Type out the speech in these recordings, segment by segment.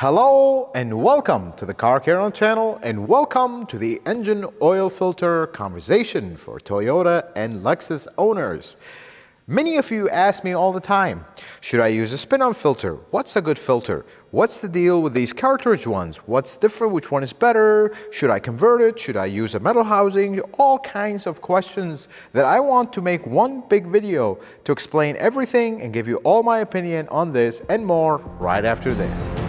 Hello and welcome to the Car Care channel, and welcome to the engine oil filter conversation for Toyota and Lexus owners. Many of you ask me all the time, should I use a spin-on filter? What's a good filter? What's the deal with these cartridge ones? What's different? Which one is better? Should I convert it? Should I use a metal housing? All kinds of questions that I want to make one big video to explain everything and give you all my opinion on this and more right after this.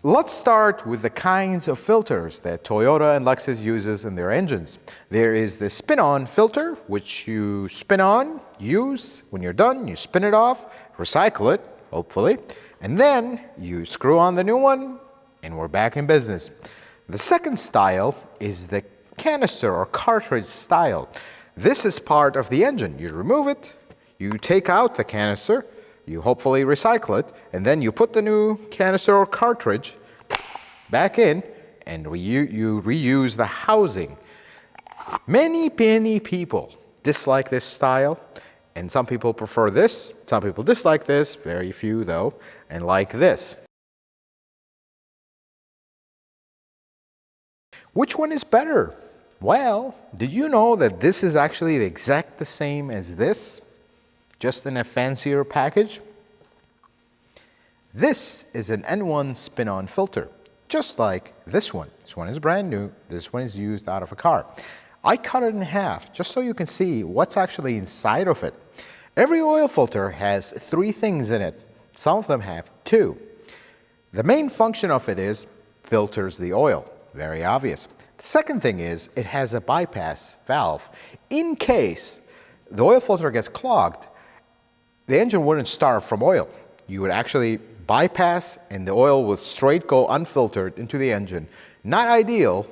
Let's start with the kinds of filters that Toyota and Lexus uses in their engines. There is the spin-on filter, which you spin on, use. When you're done, you spin it off, recycle it, hopefully, and then you screw on the new one, and we're back in business. The second style is the canister or cartridge style. This is part of the engine. You remove it, you take out the canister, you hopefully recycle it, and then you put the new canister or cartridge back in, and you reuse the housing. Many people dislike this style, and some people prefer this, some people dislike this, very few though, and like this. Which one is better? Well, did you know that this is actually the exact same as this, just in a fancier package? This is an N1 spin-on filter, just like this one. This one is brand new, this one is used out of a car. I cut it in half just so you can see what's actually inside of it. Every oil filter has three things in it. Some of them have two. The main function of it is filters the oil, very obvious. The second thing is it has a bypass valve. In case the oil filter gets clogged, the engine wouldn't starve from oil. You would actually bypass and the oil will straight go unfiltered into the engine. Not ideal,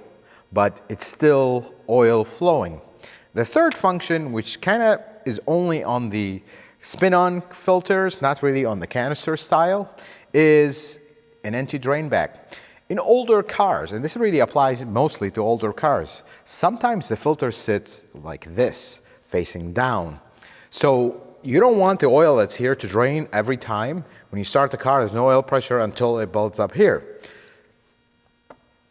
but it's still oil flowing. The third function, which kind of is only on the spin-on filters, not really on the canister style, is an anti-drain back. In older cars, and this really applies mostly to older cars, sometimes the filter sits like this, facing down. So you don't want the oil that's here to drain every time. When you start the car, there's no oil pressure until it builds up here.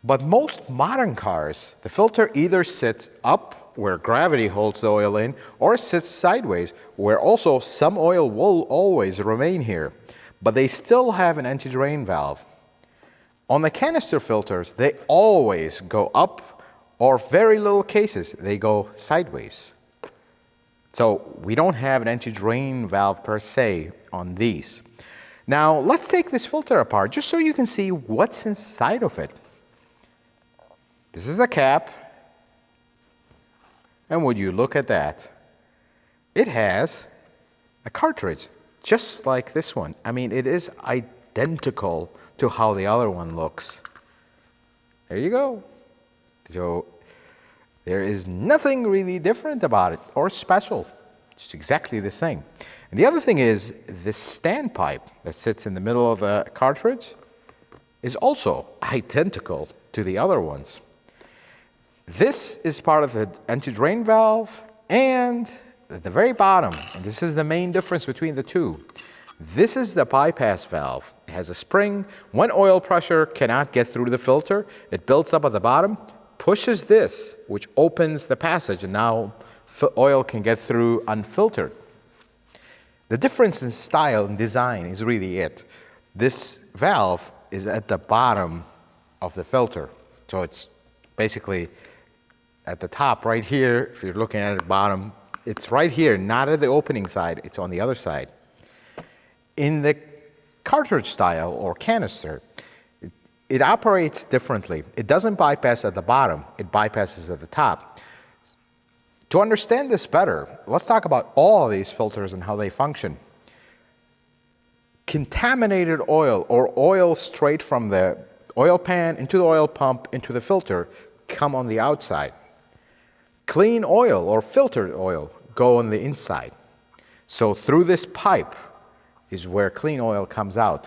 But most modern cars, the filter either sits up where gravity holds the oil in, or sits sideways where also some oil will always remain here. But they still have an anti-drain valve. On the canister filters, they always go up, or very little cases, they go sideways. So we don't have an anti-drain valve per se on these. Now let's take this filter apart just so you can see what's inside of it. This is the cap, and would you look at that? It has a cartridge just like this one. I mean, it is identical to how the other one looks. There you go. So there is nothing really different about it or special. It's exactly the same. And the other thing is this standpipe that sits in the middle of the cartridge is also identical to the other ones. This is part of the anti-drain valve, and at the very bottom, and this is the main difference between the two, this is the bypass valve. It has a spring. When oil pressure cannot get through the filter, it builds up at the bottom, pushes this, which opens the passage, and now oil can get through unfiltered. The difference in style and design is really it. This valve is at the bottom of the filter. So it's basically at the top right here. If you're looking at the bottom, it's right here, not at the opening side, it's on the other side. In the cartridge style or canister, it operates differently. It doesn't bypass at the bottom, it bypasses at the top. To understand this better, let's talk about all of these filters and how they function. Contaminated oil or oil straight from the oil pan into the oil pump into the filter come on the outside. Clean oil or filtered oil go on the inside. So through this pipe is where clean oil comes out.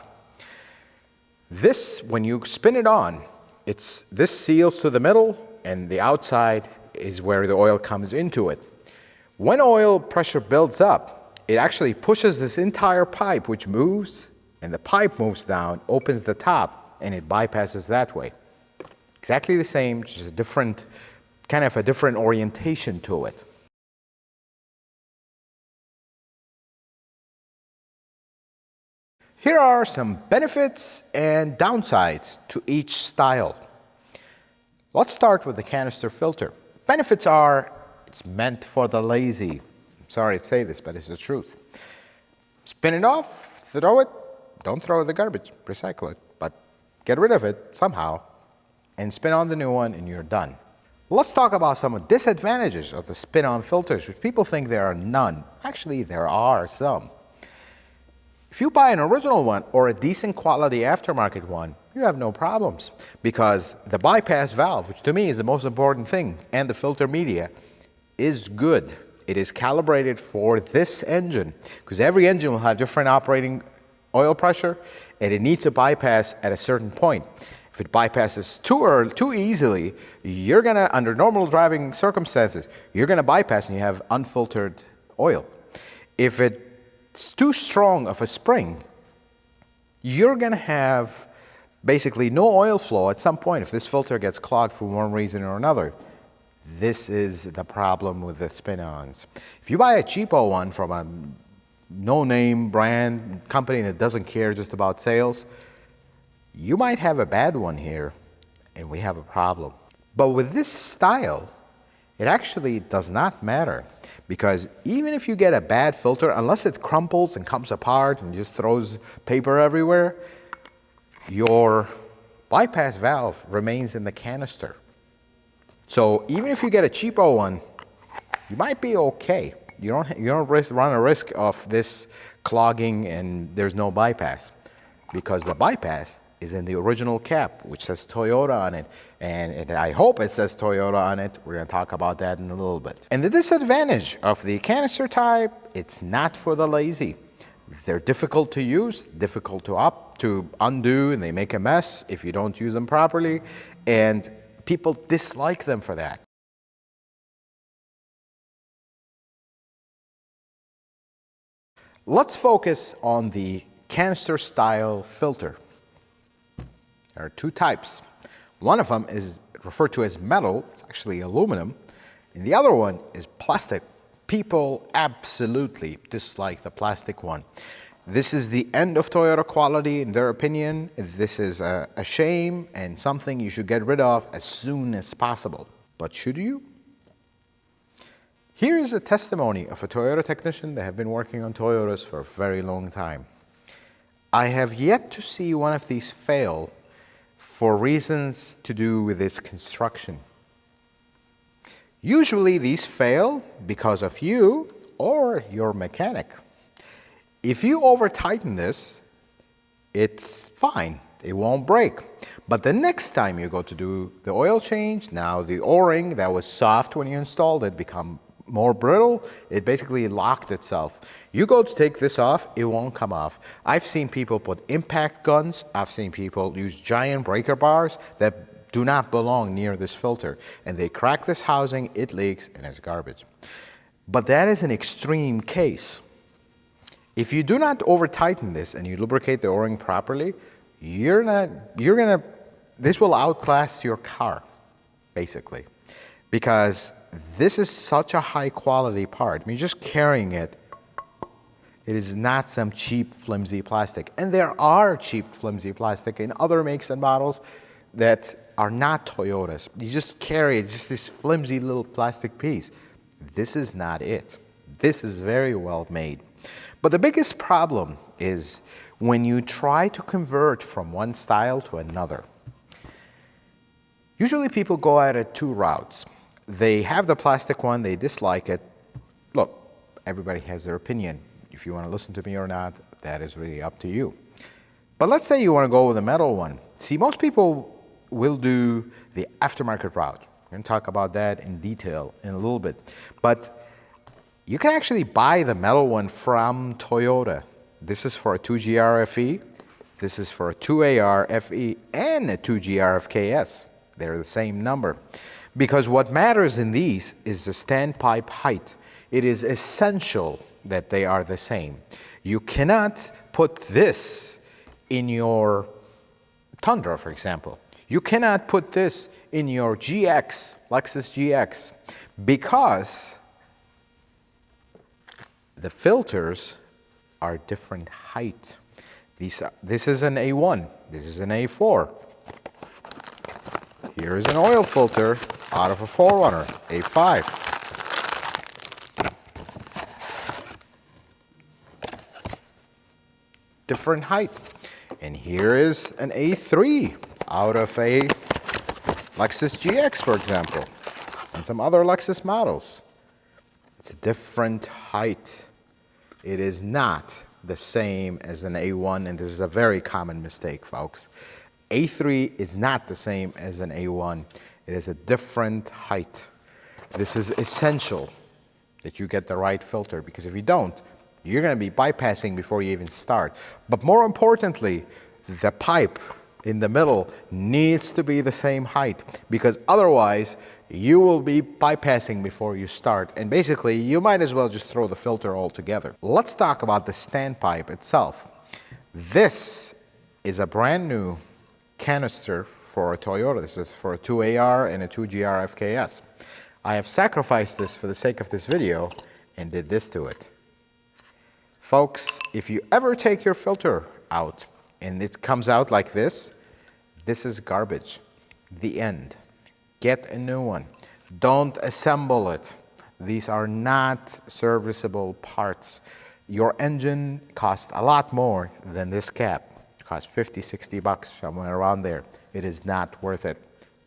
This, when you spin it on, this seals to the middle and the outside is where the oil comes into it. When oil pressure builds up, it actually pushes this entire pipe, which moves, and the pipe moves down, opens the top, and it bypasses that way. Exactly the same, just a different, kind of a different orientation to it. Here are some benefits and downsides to each style. Let's start with the canister filter. Benefits are, it's meant for the lazy. I'm sorry to say this, but it's the truth. Spin it off, throw it, don't throw it in the garbage, recycle it, but get rid of it somehow and spin on the new one and you're done. Let's talk about some of the disadvantages of the spin-on filters, which people think there are none. Actually, there are some. If you buy an original one or a decent quality aftermarket one, you have no problems because the bypass valve, which to me is the most important thing, and the filter media is good. It is calibrated for this engine because every engine will have different operating oil pressure and it needs to bypass at a certain point. If it bypasses too easily, you're gonna, under normal driving circumstances, you're gonna bypass and you have unfiltered oil. If it's too strong of a spring, you're gonna have basically no oil flow at some point if this filter gets clogged for one reason or another. This is the problem with the spin-ons. If you buy a cheapo one from a no-name brand company that doesn't care just about sales, you might have a bad one here and we have a problem. But with this style, it actually does not matter because even if you get a bad filter, unless it crumples and comes apart and just throws paper everywhere, your bypass valve remains in the canister. So even if you get a cheapo one, you might be okay. You don't run a risk of this clogging and there's no bypass because the bypass is in the original cap, which says Toyota on it. And I hope it says Toyota on it. We're going to talk about that in a little bit. And the disadvantage of the canister type, it's not for the lazy. They're difficult to use, difficult to undo, and they make a mess if you don't use them properly. And people dislike them for that. Let's focus on the canister style filter. There are two types. One of them is referred to as metal, it's actually aluminum, and the other one is plastic. People absolutely dislike the plastic one. This is the end of Toyota quality in their opinion. This is a shame and something you should get rid of as soon as possible. But should you? Here is a testimony of a Toyota technician that have been working on Toyotas for a very long time. I have yet to see one of these fail for reasons to do with its construction. Usually these fail because of you or your mechanic. If you over tighten this, it's fine, it won't break. But the next time you go to do the oil change, now the O-ring that was soft when you installed it become more brittle, it basically locked itself. You go to take this off, it won't come off. I've seen people put impact guns, I've seen people use giant breaker bars that do not belong near this filter. And they crack this housing, it leaks, and it's garbage. But that is an extreme case. If you do not over tighten this and you lubricate the O-ring properly, this will outlast your car, basically. Because this is such a high quality part. I mean, just carrying it, it is not some cheap flimsy plastic. And there are cheap flimsy plastic in other makes and models that are not Toyotas. You just carry it, just this flimsy little plastic piece. This is not it. This is very well made. But the biggest problem is when you try to convert from one style to another. Usually people go at it two routes. They have the plastic one, they dislike it. Look, everybody has their opinion. If you want to listen to me or not, that is really up to you. But let's say you want to go with a metal one. See, most people will do the aftermarket route. We're going to talk about that in detail in a little bit. But you can actually buy the metal one from Toyota. This is for a 2GR FE. This is for a 2AR FE and a 2GR FKS. They're the same number. Because what matters in these is the standpipe height. It is essential that they are the same. You cannot put this in your Tundra, for example. You cannot put this in your GX, Lexus GX, because the filters are different height. This is an A1, this is an A4. Here is an oil filter out of a 4Runner, A5. Different height. And here is an A3 out of a Lexus GX, for example, and some other Lexus models. It's a different height. It is not the same as an A1, and this is a very common mistake, folks. A3 is not the same as an A1. It is a different height. This is essential that you get the right filter, because if you don't, you're going to be bypassing before you even start. But more importantly, the pipe in the middle needs to be the same height, because otherwise you will be bypassing before you start, and basically you might as well just throw the filter altogether. Let's talk about the standpipe itself. This is a brand new canister for a Toyota. This is for a 2AR and a 2GR FKS. I have sacrificed this for the sake of this video and did this to it. Folks, if you ever take your filter out and it comes out like this is garbage. The end. Get a new one. Don't assemble it. These are not serviceable parts. Your engine costs a lot more than this cap. It costs 50, 60 bucks, somewhere around there. It is not worth it.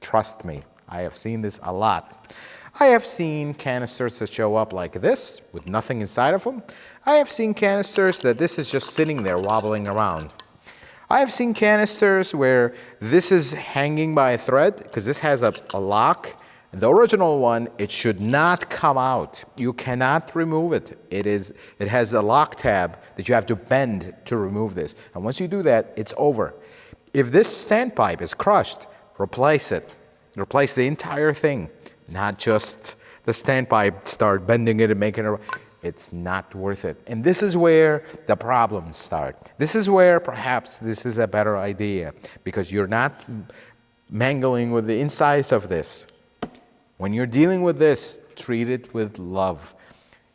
Trust me, I have seen this a lot. I have seen canisters that show up like this with nothing inside of them. I have seen canisters that this is just sitting there wobbling around. I have seen canisters where this is hanging by a thread, because this has a lock. The original one, it should not come out. You cannot remove it. It has a lock tab that you have to bend to remove this. And once you do that, it's over. If this standpipe is crushed, replace it. Replace the entire thing, not just the standpipe, start bending it and making it. It's not worth it. And this is where the problems start. This is where perhaps this is a better idea, because you're not mangling with the insides of this. When you're dealing with this, treat it with love.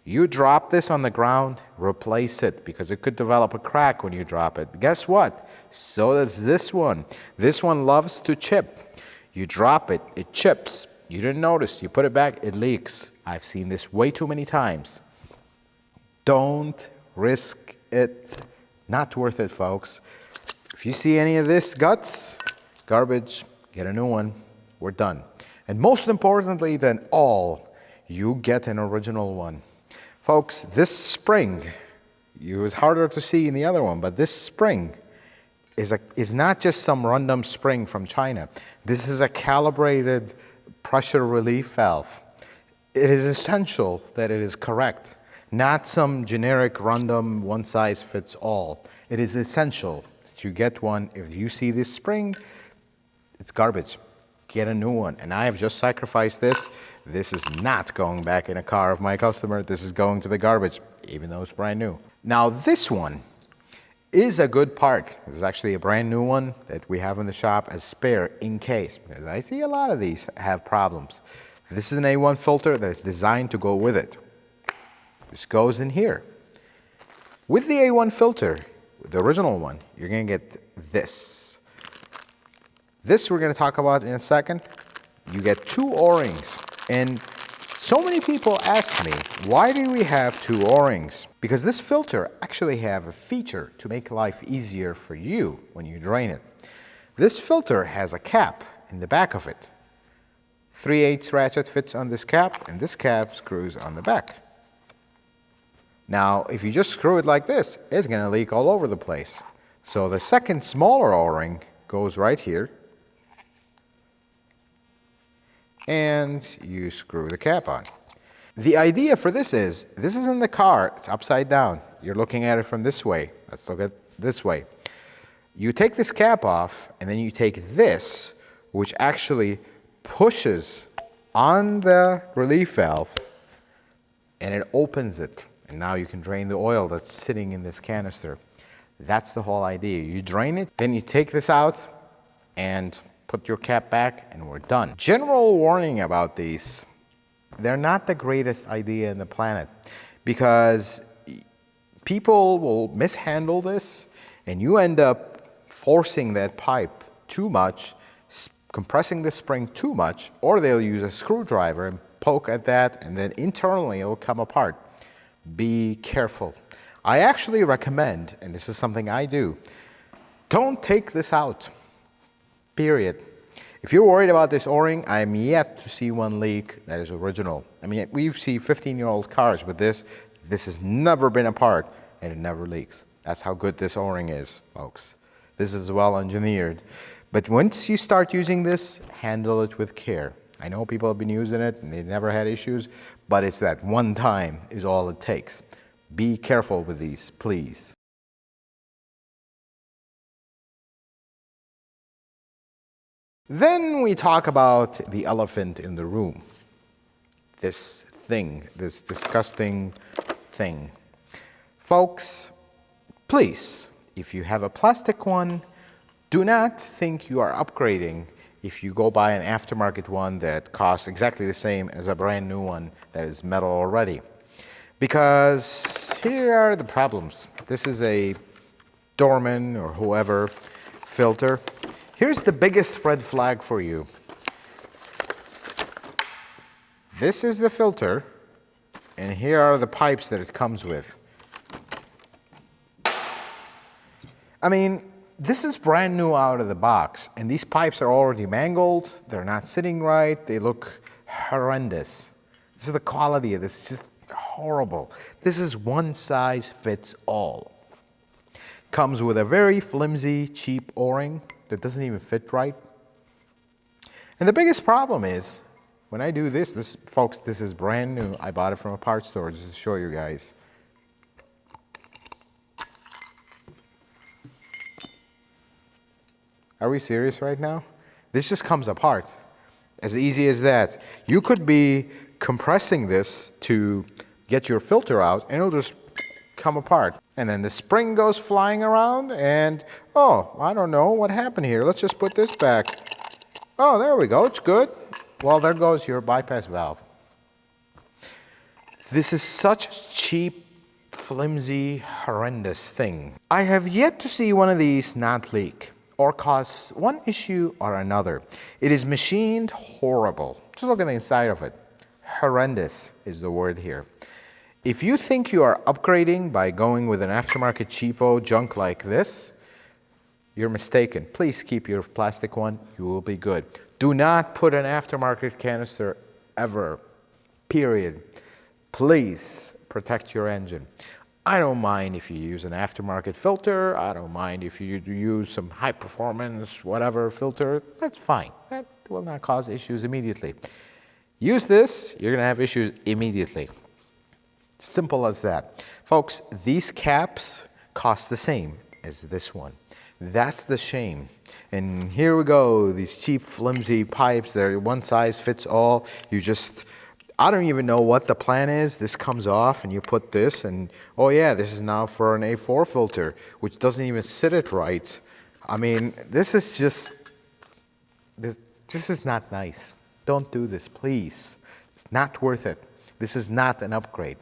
You drop this on the ground, replace it, because it could develop a crack when you drop it. Guess what? So does this one. This one loves to chip. You drop it, it chips. You didn't notice. You put it back, it leaks. I've seen this way too many times. Don't risk it. Not worth it, folks. If you see any of this guts, garbage, get a new one. We're done. And most importantly than all, you get an original one. Folks, this spring, it was harder to see in the other one, but this spring is not just some random spring from China. This is a calibrated pressure relief valve. It is essential that it is correct, not some generic random one-size-fits-all. It is essential that you get one. If you see this spring, it's garbage. Get a new one. And I have just sacrificed this. This is not going back in a car of my customer. This is going to the garbage, even though it's brand new. Now this one is a good part. This is actually a brand new one that we have in the shop as spare in case, because I see a lot of these have problems. This is an A1 filter that is designed to go with it. This goes in here. With the A1 filter, the original one, you're going to get this. This we're going to talk about in a second. You get two O-rings. And so many people ask me, why do we have two O-rings? Because this filter actually have a feature to make life easier for you when you drain it. This filter has a cap in the back of it. 3/8 ratchet fits on this cap, and this cap screws on the back. Now, if you just screw it like this, it's going to leak all over the place. So the second smaller O-ring goes right here, and you screw the cap on. The idea for this is in the car, it's upside down. You're looking at it from this way. Let's look at this way. You take this cap off, and then you take this, which actually pushes on the relief valve and it opens it. And now you can drain the oil that's sitting in this canister. That's the whole idea. You drain it, then you take this out and put your cap back and we're done. General warning about these. They're not the greatest idea in the planet because people will mishandle this and you end up forcing that pipe too much, compressing the spring too much, or they'll use a screwdriver and poke at that and then internally it'll come apart. Be careful. I actually recommend, and this is something I do, don't take this out, period. If you're worried about this O-ring, I'm yet to see one leak that is original. I mean, we've seen 15-year-old cars with this. This has never been apart and it never leaks. That's how good this O-ring is, folks. This is well engineered. But once you start using this, handle it with care. I know people have been using it and they never had issues, but it's that one time is all it takes. Be careful with these, please. Then we talk about the elephant in the room. This thing, this disgusting thing. Folks, please, if you have a plastic one, do not think you are upgrading if you go buy an aftermarket one that costs exactly the same as a brand new one that is metal already. Because here are the problems. This is a Dorman or whoever filter. Here's the biggest red flag for you. This is the filter, and here are the pipes that it comes with. I mean, this is brand new out of the box, and these pipes are already mangled. They're not sitting right. They look horrendous. This is the quality of this. It's just horrible. This is one size fits all. Comes with a very flimsy, cheap O-ring that doesn't even fit right. And the biggest problem is, when I do this, folks, this is brand new. I bought it from a parts store just to show you guys. Are we serious right now? This just comes apart. As easy as that. You could be compressing this to get your filter out and it'll just come apart. And then the spring goes flying around and, oh, I don't know what happened here. Let's just put this back. Oh, there we go, it's good. Well, there goes your bypass valve. This is such a cheap, flimsy, horrendous thing. I have yet to see one of these not leak or cause one issue or another. It is machined horrible. Just look at the inside of it. Horrendous is the word here. If you think you are upgrading by going with an aftermarket cheapo junk like this, you're mistaken. Please keep your plastic one. You will be good. Do not put an aftermarket canister ever. Period. Please protect your engine. I don't mind if you use an aftermarket filter. I don't mind if you use some high performance, whatever filter. That's fine. That will not cause issues immediately. Use this, you're going to have issues immediately. Simple as that. Folks, these caps cost the same as this one. That's the shame. And here we go, these cheap, flimsy pipes. They're one size fits all. I don't even know what the plan is. This comes off and you put this and, oh yeah, this is now for an A4 filter, which doesn't even sit it right. I mean, this is not nice. Don't do this, please. It's not worth it. This is not an upgrade.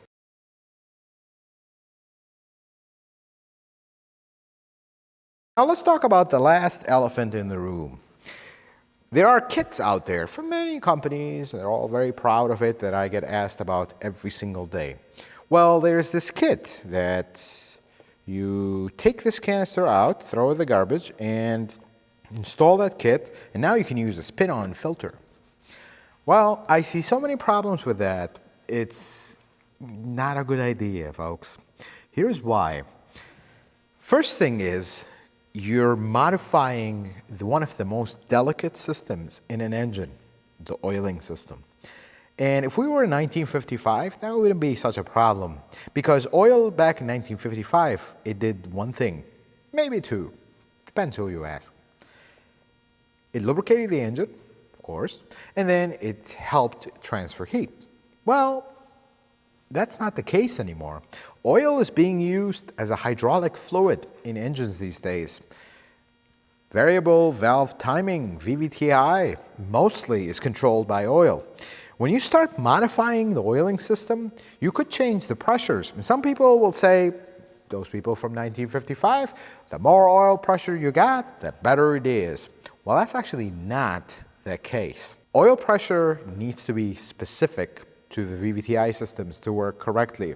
Now let's talk about the last elephant in the room. There are kits out there from many companies. They're all very proud of it that I get asked about every single day. Well, there's this kit that you take this canister out, throw it in the garbage, and install that kit, and now you can use a spin-on filter. Well, I see so many problems with that. It's not a good idea, folks. Here's why. First thing is, you're modifying one of the most delicate systems in an engine, the oiling system. And if we were in 1955, that wouldn't be such a problem. Because oil back in 1955, it did one thing, maybe two, depends who you ask. It lubricated the engine, course, and then it helped transfer heat. Well, that's not the case anymore. Oil is being used as a hydraulic fluid in engines these days. Variable valve timing, VVTi, mostly is controlled by oil. When you start modifying the oiling system, you could change the pressures. And some people will say, those people from 1955, the more oil pressure you got, the better it is. Well, that's actually not the case. Oil pressure needs to be specific to the VVTi systems to work correctly.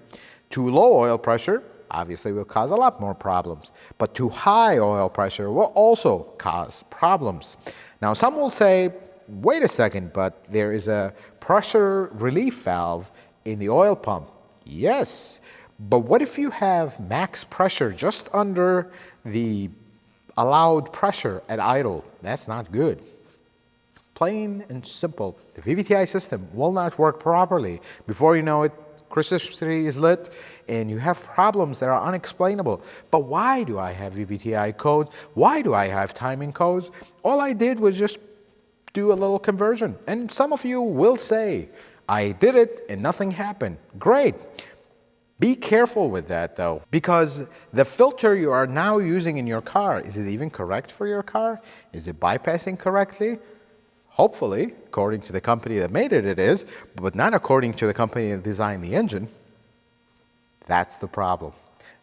Too low oil pressure obviously will cause a lot more problems, but too high oil pressure will also cause problems. Now, some will say, wait a second, but there is a pressure relief valve in the oil pump. Yes, but what if you have max pressure just under the allowed pressure at idle? That's not good. Plain and simple, the VVTi system will not work properly. Before you know it, Christmas tree is lit and you have problems that are unexplainable. But why do I have VVTi codes? Why do I have timing codes? All I did was just do a little conversion. And some of you will say, I did it and nothing happened. Great. Be careful with that though, because the filter you are now using in your car, is it even correct for your car? Is it bypassing correctly? Hopefully, according to the company that made it, it is, but not according to the company that designed the engine. That's the problem.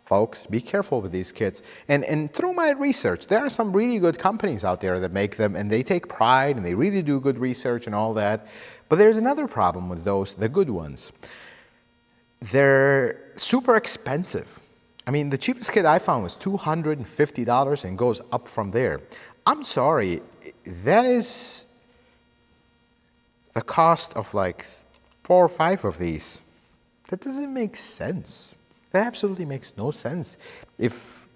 Folks, be careful with these kits. And through my research, there are some really good companies out there that make them, and they take pride, and they really do good research and all that. But there's another problem with those, the good ones. They're super expensive. I mean, the cheapest kit I found was $250 and goes up from there. I'm sorry, that is the cost of like 4 or 5 of these. That doesn't make sense. That absolutely makes no sense. If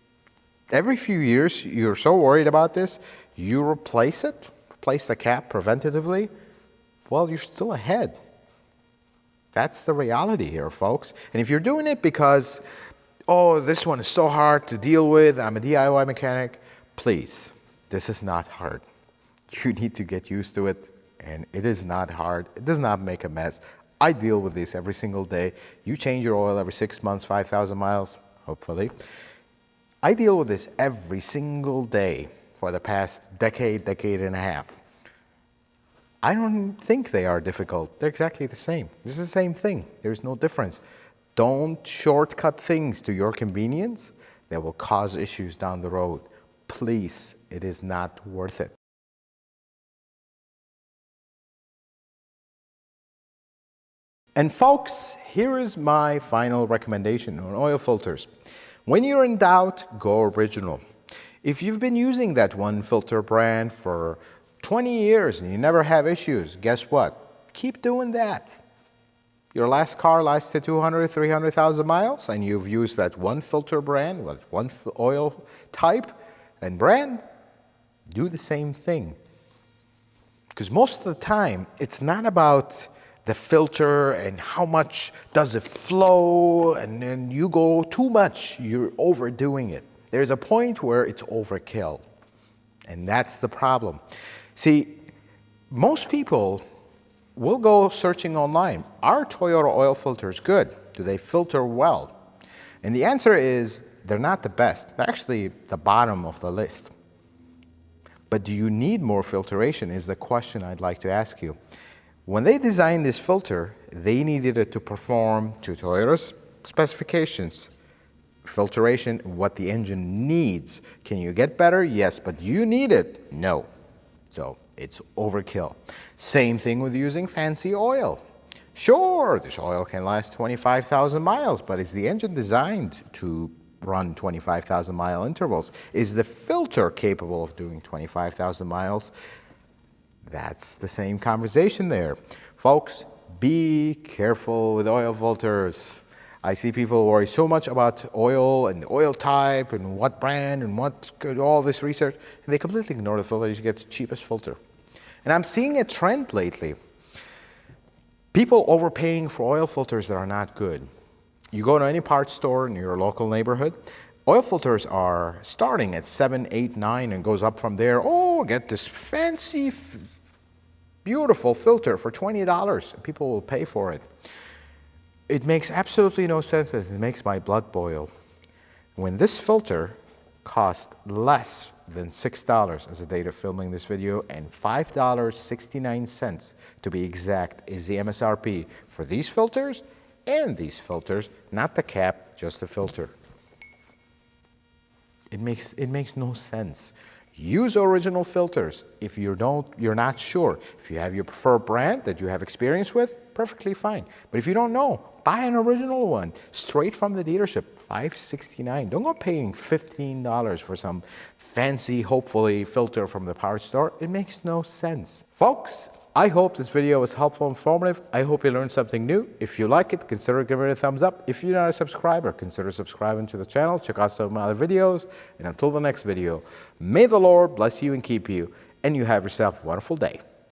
every few years you're so worried about this, you replace it, replace the cap preventatively, well, you're still ahead. That's the reality here, folks. And if you're doing it because, oh, this one is so hard to deal with, I'm a DIY mechanic, please, this is not hard. You need to get used to it. And it is not hard. It does not make a mess. I deal with this every single day. You change your oil every 6 months, 5,000 miles, hopefully. I deal with this every single day for the past decade, decade and a half. I don't think they are difficult. They're exactly the same. This is the same thing. There's no difference. Don't shortcut things to your convenience that will cause issues down the road. Please, it is not worth it. And folks, here is my final recommendation on oil filters. When you're in doubt, go original. If you've been using that one filter brand for 20 years and you never have issues, guess what? Keep doing that. Your last car lasted 200, 300,000 miles and you've used that one filter brand with one oil type and brand, do the same thing. Because most of the time, it's not about the filter and how much does it flow, and then you go too much, you're overdoing it. There's a point where it's overkill, and that's the problem. See, most people will go searching online. Are Toyota oil filters good? Do they filter well? And the answer is they're not the best. They're actually the bottom of the list. But do you need more filtration is the question I'd like to ask you. When they designed this filter, they needed it to perform to Toyota's specifications. Filtration, what the engine needs. Can you get better? Yes, but you need it? No. So it's overkill. Same thing with using fancy oil. Sure, this oil can last 25,000 miles, but is the engine designed to run 25,000 mile intervals? Is the filter capable of doing 25,000 miles? That's the same conversation there. Folks, be careful with oil filters. I see people worry so much about oil and the oil type and what brand and what all this research, and they completely ignore the filter. You should get the cheapest filter. And I'm seeing a trend lately. People overpaying for oil filters that are not good. You go to any parts store in your local neighborhood, oil filters are starting at 7, 8, 9 and goes up from there. Oh, get this fancy beautiful filter for $20. People will pay for it. It makes absolutely no sense, as it makes my blood boil. When this filter cost less than $6 as the date of filming this video, and $5.69 to be exact is the MSRP for these filters and these filters, not the cap, just the filter. It makes no sense. Use original filters. If you're not sure, if you have your preferred brand that you have experience with, perfectly fine. But if you don't know, buy an original one straight from the dealership, $5.69. Don't go paying $15 for some fancy, hopefully, filter from the parts store. It makes no sense. Folks, I hope this video was helpful and informative. I hope you learned something new. If you like it, consider giving it a thumbs up. If you're not a subscriber, consider subscribing to the channel. Check out some of my other videos. And until the next video, may the Lord bless you and keep you, and you have yourself a wonderful day.